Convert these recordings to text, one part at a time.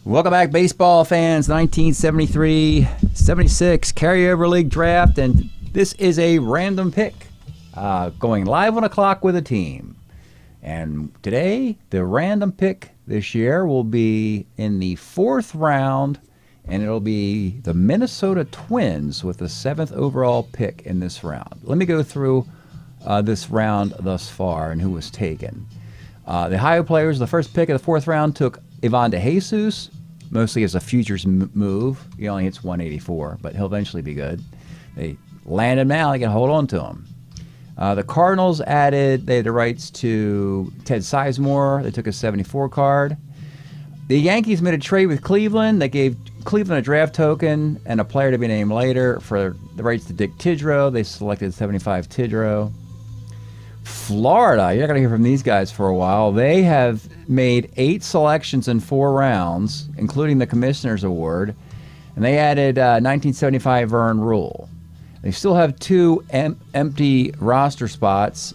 Welcome back, baseball fans. 1973-76 carryover league draft, and this is a random pick going live on a clock with a team. And today, the random pick this year will be in the 4th round, and it'll be the Minnesota Twins with the 7th overall pick in this round. Let me go through this round thus far and who was taken. The Ohio players, the first pick of the 4th round took Ivan DeJesus, mostly as a futures move. He only hits 184, but he'll eventually be good. They land him now. They can hold on to him. The Cardinals they had the rights to Ted Sizemore. They took a 74 card. The Yankees made a trade with Cleveland. They gave Cleveland a draft token and a player to be named later for the rights to Dick Tidrow. They selected 75 Tidrow. Florida, you're not going to hear from these guys for a while. They have made 8 selections in 4 rounds, including the Commissioner's Award, and they added 1975 Vern Rule. They still have 2 empty roster spots,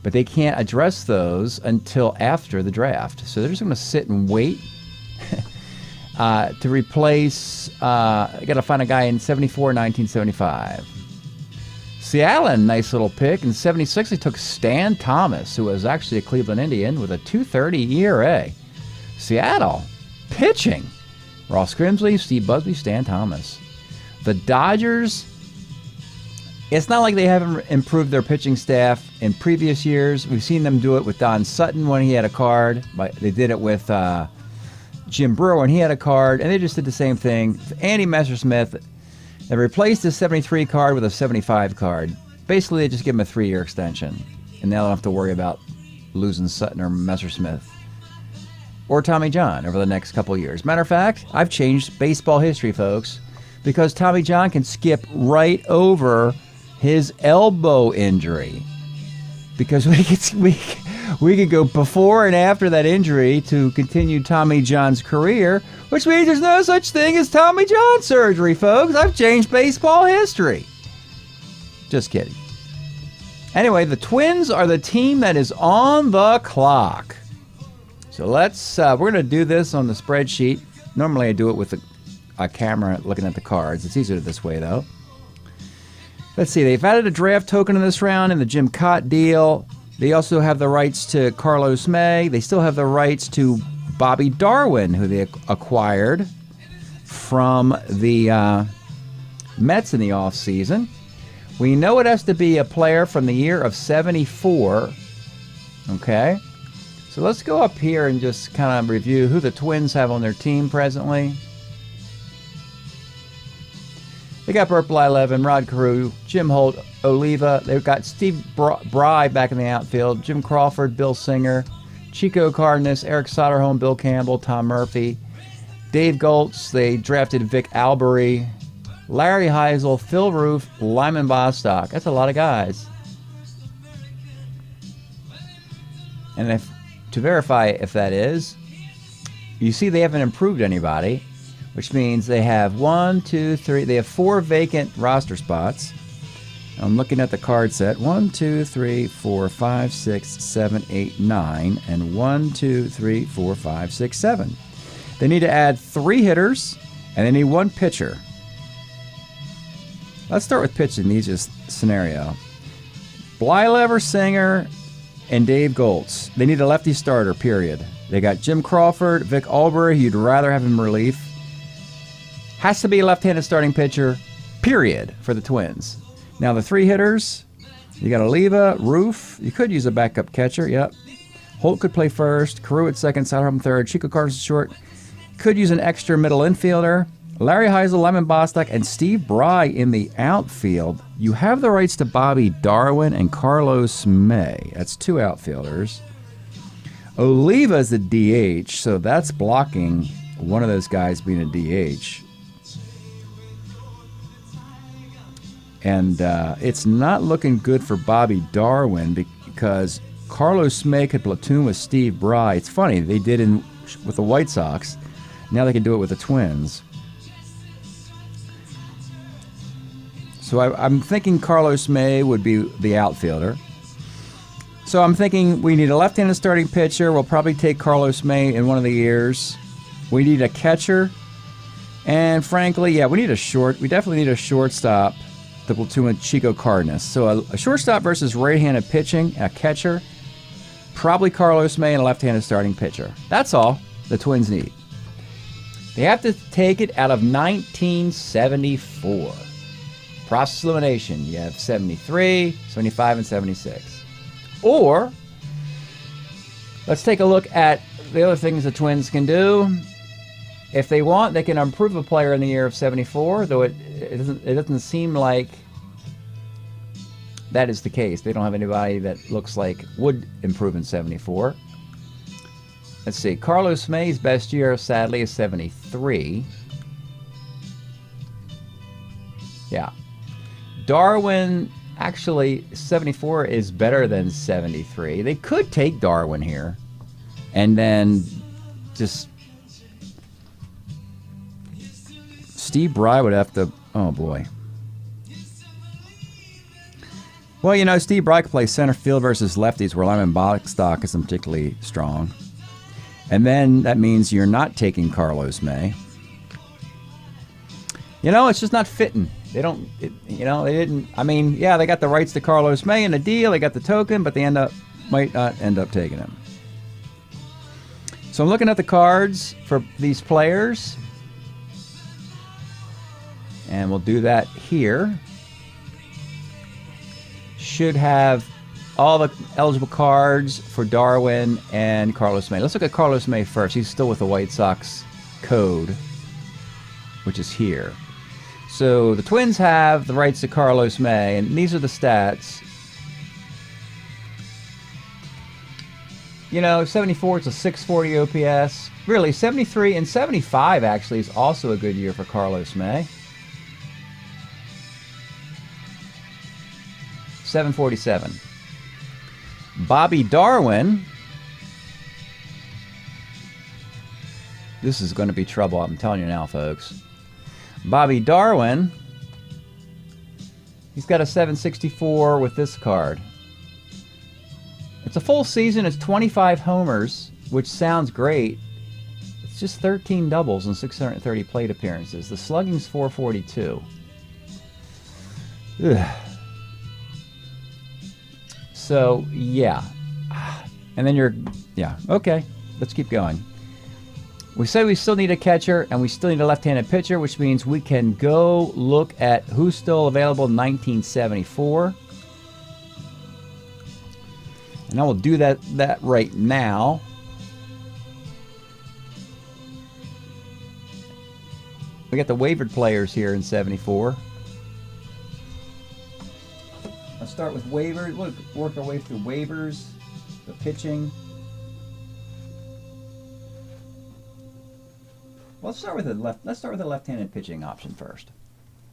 but they can't address those until after the draft. So they're just going to sit and wait to replace, I got to find a guy in 74, 1975. Seattle, nice little pick. In 76, they took Stan Thomas, who was actually a Cleveland Indian, with a 2.30 ERA. Seattle, pitching. Ross Grimsley, Steve Busby, Stan Thomas. The Dodgers, it's not like they haven't improved their pitching staff in previous years. We've seen them do it with Don Sutton when he had a card. They did it with Jim Brewer when he had a card, and they just did the same thing. Andy Messersmith, they replaced the 73 card with a 75 card. Basically, they just give him a 3-year extension. And now they don't have to worry about losing Sutton or Messersmith or Tommy John over the next couple years. Matter of fact, I've changed baseball history, folks, because Tommy John can skip right over his elbow injury. Because we could go before and after that injury to continue Tommy John's career, which means there's no such thing as Tommy John surgery, folks. I've changed baseball history. Just kidding. Anyway, the Twins are the team that is on the clock. So we're going to do this on the spreadsheet. Normally I do it with a camera looking at the cards. It's easier this way, though. Let's see. They've added a draft token in this round in the Jim Cott deal. They also have the rights to Carlos May. They still have the rights to Bobby Darwin, who they acquired from the Mets in the offseason. We know it has to be a player from the year of 74. Okay? So let's go up here and just kind of review who the Twins have on their team presently. They got Burt Blyleven, Rod Carew, Jim Holt, Oliva. They've got Steve Bry back in the outfield, Jim Crawford, Bill Singer, Chico Cardenas, Eric Soderholm, Bill Campbell, Tom Murphy, Dave Goltz. They drafted Vic Albery, Larry Heisel, Phil Roof, Lyman Bostock. That's a lot of guys. And to verify if that is, you see they haven't improved anybody, which means they have 4 vacant roster spots. I'm looking at the card set. 1, 2, 3, 4, 5, 6, 7, 8, 9, and 1, 2, 3, 4, 5, 6, 7. They need to add 3 hitters, and they need 1 pitcher. Let's start with pitching the easiest scenario. Blyleven, Singer, and Dave Goltz. They need a lefty starter, period. They got Jim Crawford, Vic Albery, who you'd rather have in relief. Has to be a left-handed starting pitcher, period, for the Twins. Now, the 3 hitters, you got Oliva, Roof. You could use a backup catcher, yep. Holt could play first, Carew at second, Soderholm third, Chico Cardenas short. Could use an extra middle infielder. Larry Heisel, Lyman Bostock, and Steve Bry in the outfield. You have the rights to Bobby Darwin and Carlos May. That's 2 outfielders. Oliva is the DH, so that's blocking one of those guys being a DH. And it's not looking good for Bobby Darwin because Carlos May could platoon with Steve Bry. It's funny, they did with the White Sox. Now they can do it with the Twins. So I'm thinking Carlos May would be the outfielder. So I'm thinking we need a left-handed starting pitcher. We'll probably take Carlos May in one of the years. We need a catcher. And frankly, yeah, we definitely need a shortstop to platoon Chico Cardenas. So a shortstop versus right-handed pitching, a catcher, probably Carlos May, and a left-handed starting pitcher. That's all the Twins need. They have to take it out of 1974. Process elimination. You have 73, 75, and 76. Or, let's take a look at the other things the Twins can do. If they want, they can improve a player in the year of 74, though it doesn't seem like that is the case. They don't have anybody that looks like would improve in 74. Let's see. Carlos May's best year, sadly, is 73. Yeah. Darwin, actually, 74 is better than 73. They could take Darwin here and then just... Steve Bry would have to... Oh, boy. Well, you know, Steve Bry could play center field versus lefties where Lyman Bostock isn't particularly strong. And then that means you're not taking Carlos May. You know, it's just not fitting. They don't... they didn't... I mean, yeah, they got the rights to Carlos May in the deal. They got the token, but they might not end up taking him. So I'm looking at the cards for these players. And we'll do that here. Should have all the eligible cards for Darwin and Carlos May. Let's look at Carlos May first. He's still with the White Sox code, which is here. So the Twins have the rights to Carlos May, and these are the stats. You know, 74 is a 640 OPS. Really, 73 and 75 actually is also a good year for Carlos May. 747. Bobby Darwin. This is going to be trouble, I'm telling you now, folks. Bobby Darwin. He's got a 764 with this card. It's a full season. It's 25 homers, which sounds great. It's just 13 doubles and 630 plate appearances. The slugging's 442. Ugh. So, yeah. And then okay. Let's keep going. We said we still need a catcher, and we still need a left-handed pitcher, which means we can go look at who's still available in 1974. And I will do that right now. We got the waived players here in 74. Let's start with waivers. We'll work our way through waivers, the pitching. Well, let's start with the left-handed pitching option first.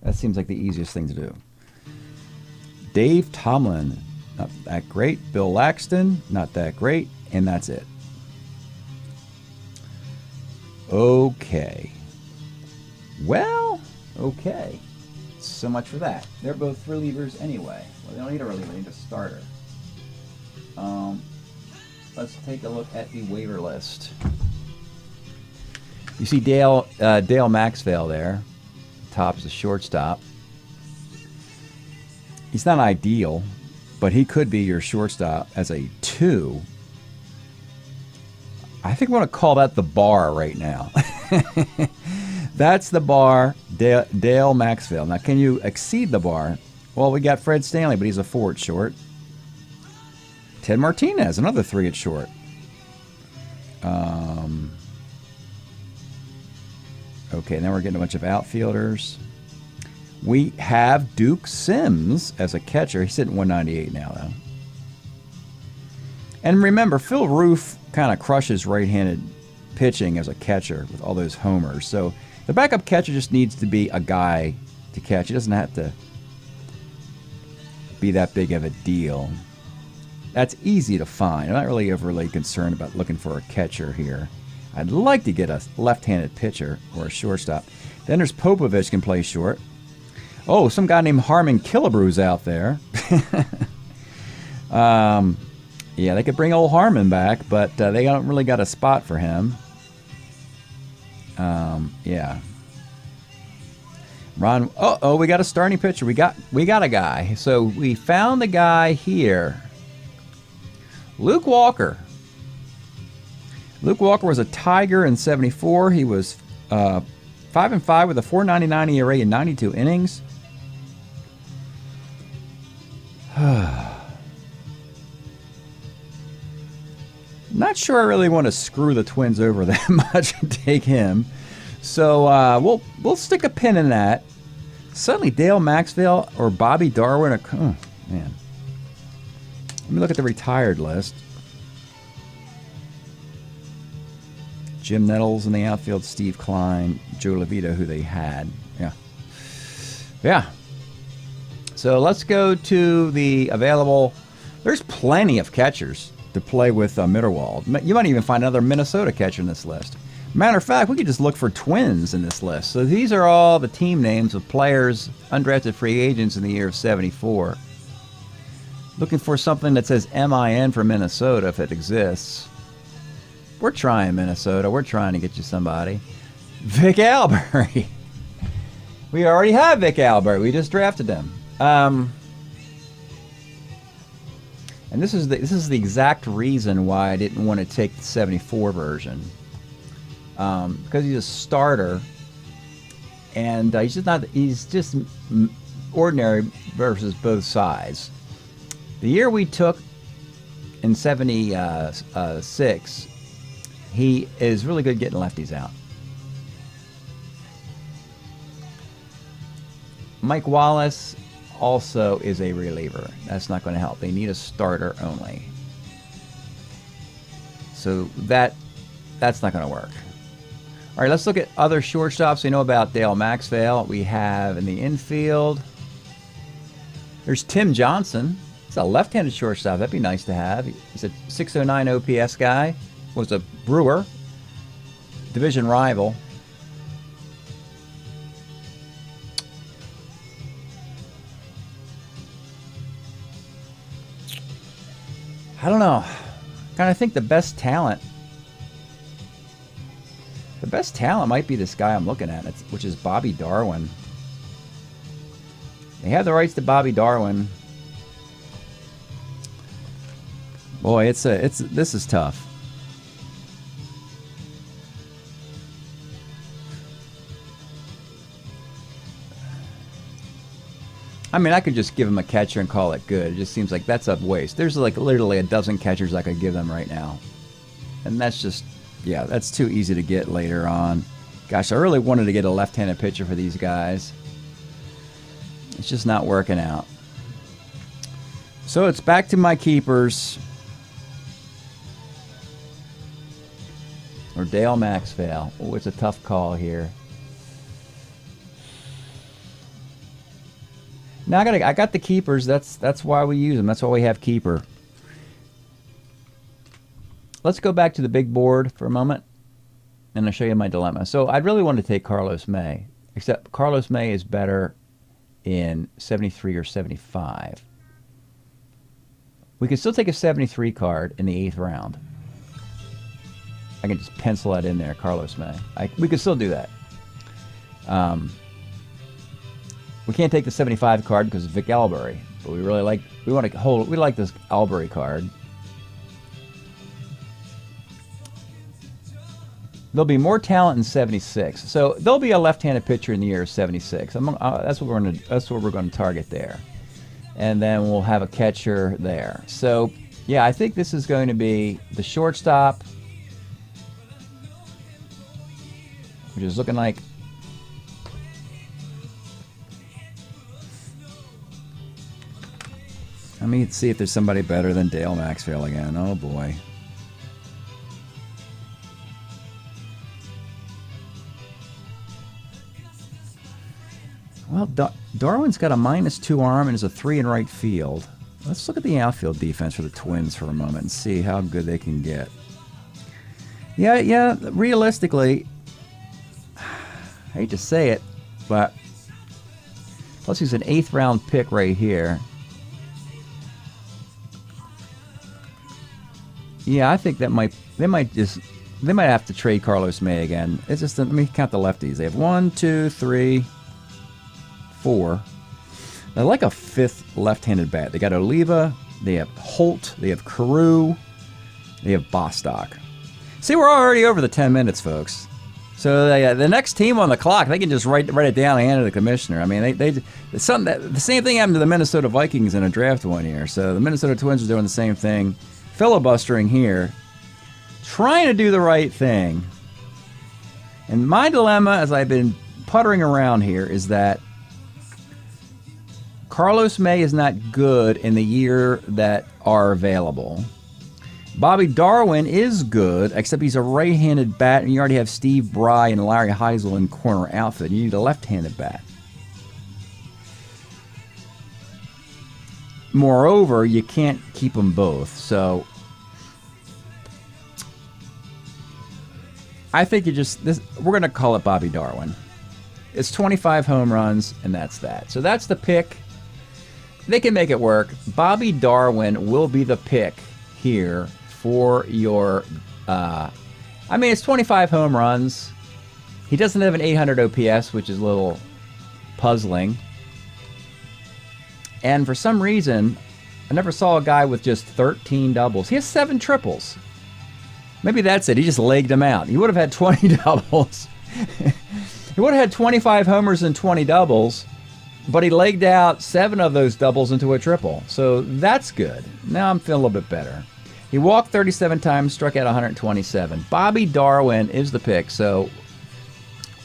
That seems like the easiest thing to do. Dave Tomlin, not that great. Bill Laxton, not that great, and that's it. Okay. Well, okay. So much for that. They're both relievers anyway. Well, they don't need a reliever, they need a starter. Let's take a look at the waiver list. You see Dale Maxwell there. Top's the shortstop. He's not ideal, but he could be your shortstop as a 2. I think we're going to call that the bar right now. That's the bar, Dale Maxwell. Now, can you exceed the bar? Well, we got Fred Stanley, but he's a 4 at short. Ted Martinez, another 3 at short. Okay, now we're getting a bunch of outfielders. We have Duke Sims as a catcher. He's sitting 198 now, though. And remember, Phil Roof kind of crushes right-handed pitching as a catcher with all those homers. So the backup catcher just needs to be a guy to catch. He doesn't have to be that big of a deal. That's easy to find. I'm not really overly concerned about looking for a catcher here. I'd like to get a left-handed pitcher or a shortstop. Then there's Popovich can play short. Oh, some guy named Harmon Killebrew's out there. Yeah, they could bring old Harmon back, but they don't really got a spot for him. Yeah. Ron. Oh, we got a starting pitcher. We got a guy. So we found the guy here. Luke Walker. Luke Walker was a Tiger in '74. He was 5-5 with a 4.99 ERA in 92 innings. Not sure I really want to screw the Twins over that much and take him. So we'll stick a pin in that. Suddenly Dale Maxwell or Bobby Darwin. Oh, man. Let me look at the retired list. Jim Nettles in the outfield, Steve Klein, Joe Levita, who they had. Yeah. So let's go to the available. There's plenty of catchers to play with Mitterwald. You might even find another Minnesota catcher in this list. Matter of fact, we could just look for Twins in this list. So these are all the team names of players, undrafted free agents in the year of '74. Looking for something that says MIN for Minnesota if it exists. We're trying, Minnesota. We're trying to get you somebody. Vic Albury. We already have Vic Albury. We just drafted him. And this is the exact reason why I didn't want to take the '74 version. Because he's a starter, and he's just ordinary versus both sides. The year we took in '76, he is really good getting lefties out. Mike Wallace also is a reliever. That's not going to help. They need a starter only. So that's not going to work. All right, let's look at other shortstops. We know about Dale Maxwell. We have in the infield, there's Tim Johnson. It's a left-handed shortstop. That'd be nice to have. He's a 609 OPS guy. Was a Brewer, division rival. I don't know. Kind of think the best talent might be this guy I'm looking at, which is Bobby Darwin. They have the rights to Bobby Darwin. Boy, this is tough. I mean, I could just give him a catcher and call it good. It just seems like that's a waste. There's like literally a dozen catchers I could give them right now. And that's just, yeah, that's too easy to get later on. Gosh, I really wanted to get a left-handed pitcher for these guys. It's just not working out. So it's back to my keepers. Or Dale Maxwell. Oh, it's a tough call here. Now I got the keepers. That's why we use them. That's why we have keeper. Let's go back to the big board for a moment, and I'll show you my dilemma. So I'd really want to take Carlos May, except Carlos May is better in '73 or '75. We could still take a '73 card in the 8th round. I can just pencil that in there, Carlos May. We could still do that. We can't take the '75 card because of Vic Albury, but we like this Albury card. There'll be more talent in '76, so there'll be a left-handed pitcher in the year of '76. That's what we're going to target there, and then we'll have a catcher there. So yeah, I think this is going to be the shortstop, which is looking like. Let me see if there's somebody better than Dale Maxwell again. Oh boy. Well, Darwin's got a -2 arm and is a 3 in right field. Let's look at the outfield defense for the Twins for a moment and see how good they can get. Yeah, realistically, I hate to say it, but plus he's an 8th round pick right here. Yeah, I think they might just They might have to trade Carlos May again. It's just, let me count the lefties. They have 1, 2, 3, 4. They're like a fifth left-handed bat. They got Oliva, they have Holt, they have Carew, they have Bostock. See, we're already over the 10 minutes, folks. So the next team on the clock, they can just write it down and hand it to the commissioner. I mean, the same thing happened to the Minnesota Vikings in a draft one year. So the Minnesota Twins are doing the same thing, filibustering here, trying to do the right thing. And my dilemma, as I've been puttering around here, is that Carlos May is not good in the year that are available. Bobby Darwin is good, except he's a right-handed bat, and you already have Steve Bry and Larry Heisel in corner outfit. You need a left-handed bat. Moreover, you can't keep them both, so I think we're going to call it Bobby Darwin. It's 25 home runs, and that's that. So that's the pick. They can make it work. Bobby Darwin will be the pick here for your, it's 25 home runs. He doesn't have an 800 OPS, which is a little puzzling. And for some reason, I never saw a guy with just 13 doubles. He has 7 triples. Maybe that's it. He just legged them out. He would have had 20 doubles. He would have had 25 homers and 20 doubles, but he legged out 7 of those doubles into a triple. So that's good. Now I'm feeling a little bit better. He walked 37 times, struck out 127. Bobby Darwin is the pick. So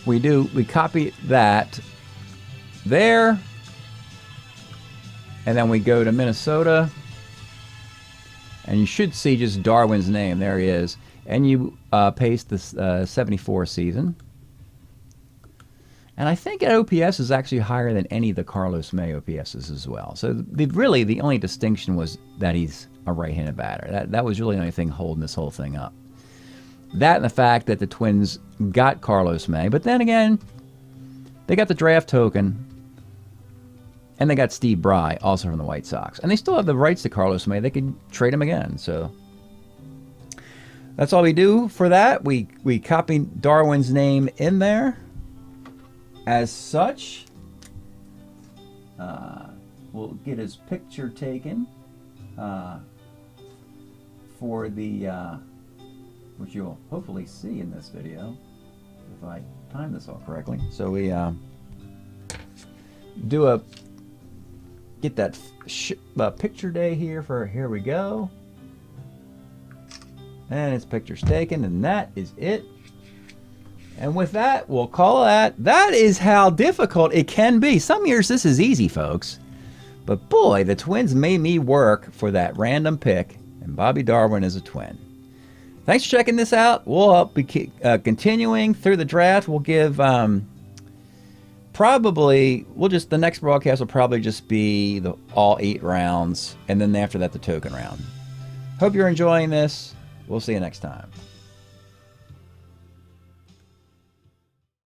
we copy that there. And then we go to Minnesota. And you should see just Darwin's name. There he is. And you paste the 74 season. And I think OPS is actually higher than any of the Carlos May OPSs as well. So really the only distinction was that he's a right-handed batter. That was really the only thing holding this whole thing up. That and the fact that the Twins got Carlos May. But then again, they got the draft token. And they got Steve Bry, also from the White Sox. And they still have the rights to Carlos May. They could trade him again. So that's all we do for that. We copy Darwin's name in there. As such, we'll get his picture taken for the, which you'll hopefully see in this video, if I time this all correctly. So we get that picture day here we go. And his picture's taken, and that is it. And with that, we'll call that. That is how difficult it can be. Some years this is easy, folks. But boy, the Twins made me work for that random pick, and Bobby Darwin is a Twin. Thanks for checking this out. We'll be continuing through the draft. We'll give the next broadcast will probably just be all 8 rounds, and then after that the token round. Hope you're enjoying this. We'll see you next time.